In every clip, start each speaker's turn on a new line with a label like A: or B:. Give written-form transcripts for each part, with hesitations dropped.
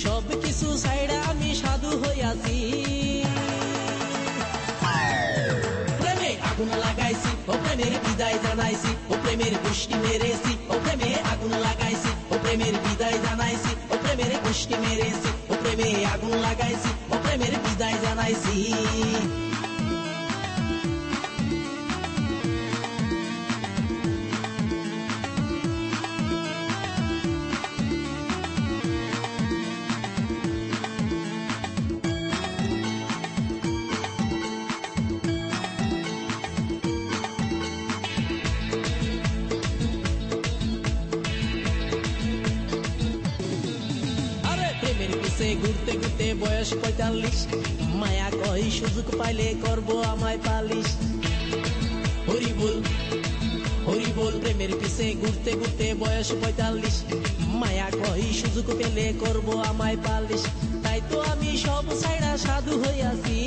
A: সব কিছু ছাইড়া আমি সাধু হইয়াছি। প্রেমে আগুন লাগাইছি, ও প্রেমের বিদায় জানাইছি, ও প্রেমের গোষ্ঠী মেরেছি, ও প্রেমে আগুন লাগাইছি, ও প্রেমের বিদায় জানাইছি, ও প্রেমের গোষ্ঠী মেরেছি, ও প্রেমে আগুন লাগাইছি, ও প্রেমের বিদায় জানাইছি। প্রেমের পিছে ঘুরতে ঘুরতে বয়স ৪৫, মায়া কই সুযোগ পাইলে করব আমায় পালিশ। হরি বল হরি বল, প্রেমের পিছে ঘুরতে ঘুরতে বয়স ৪৫, মায়া কই সুযোগ পেলে করব আমায় পালিশ। তাই তো আমি সব ছাইড়া সাধু হইয়াছি।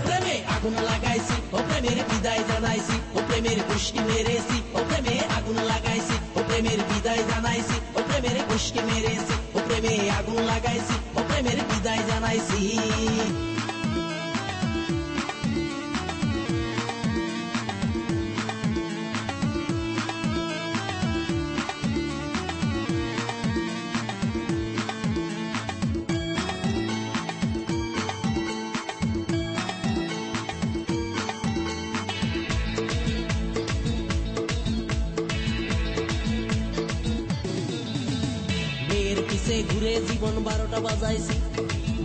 A: প্রেমে আগুন লাগাইছি, ও প্রেমের বিদায় জানাইছি, ও প্রেমের গোষ্ঠী মেরেছি, ও প্রেমে আগুন লাগাইছি, ও প্রেমের বিদায় জানাইছি, ও প্রেমের গোষ্ঠী মেরেছি, ও প্রেমে আগুন লাগাইছি, ও প্রেমের বিদায় জানাইছি। পিছে ঘুরে জীবন ১২টা বাজাইছি,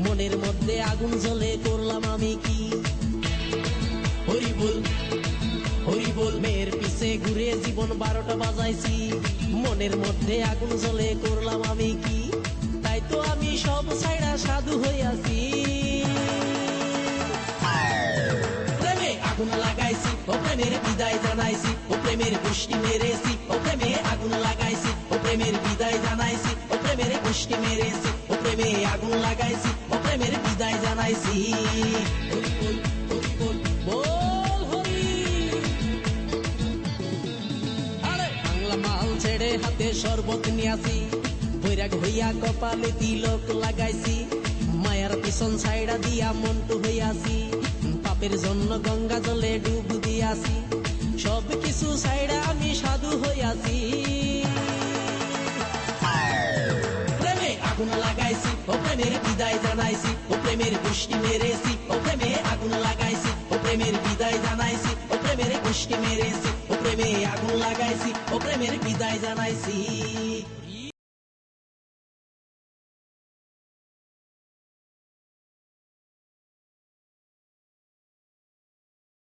A: মনের মধ্যে আগুন জ্বলে করলাম আমি কি। হরি বল হরি বল, মেয়ের পিছে ঘুরে জীবন ১২টা বাজাইছি, মনের মধ্যে আগুন জ্বলে করলাম আমি কি। তাই তো আমি সব ছাইড়া সাধু হইয়াছি। প্রেমে আগুন লাগাইছি, ও প্রেমের বিদায় জানাইছি, ও প্রেমের গোষ্ঠী মেরেছি, ও প্রেমে আগুন লাগাইছি, ও প্রেমের বিদায় জানাইছি, ও প্রেমের গোষ্ঠী মেরেছি, ও প্রেমে আগুন লাগাইছি, ও প্রেমের বিদায় জানাইছি। হরি বল হরি বল, বল হরি। আরে বাংলা মাল ছেড়ে হাতে শরবত নিয়াছি, বৈরাগ হইয়া কপালে তিলক লাগাইছি, মায়ার পিছন ছাইড়া দিয়া মন্টু হইয়াছি, পাপের জন্য গঙ্গা জলে ডুব দিয়াছি, সব কিছু ছাইড়া আমি সাধু হইয়াছি। প্রেমে আগুন লাগাইছি, ও প্রেমের বিদায় জানাইছি, ও প্রেমের গোষ্ঠী মেরেছি, ও প্রেমে আগুন লাগাইছি, ও প্রেমের বিদায় জানাইছি, ও প্রেমের গোষ্ঠী মেরেছি, ও প্রেমে আগুন লাগাইছি, ও প্রেমের বিদায় জানাইছি।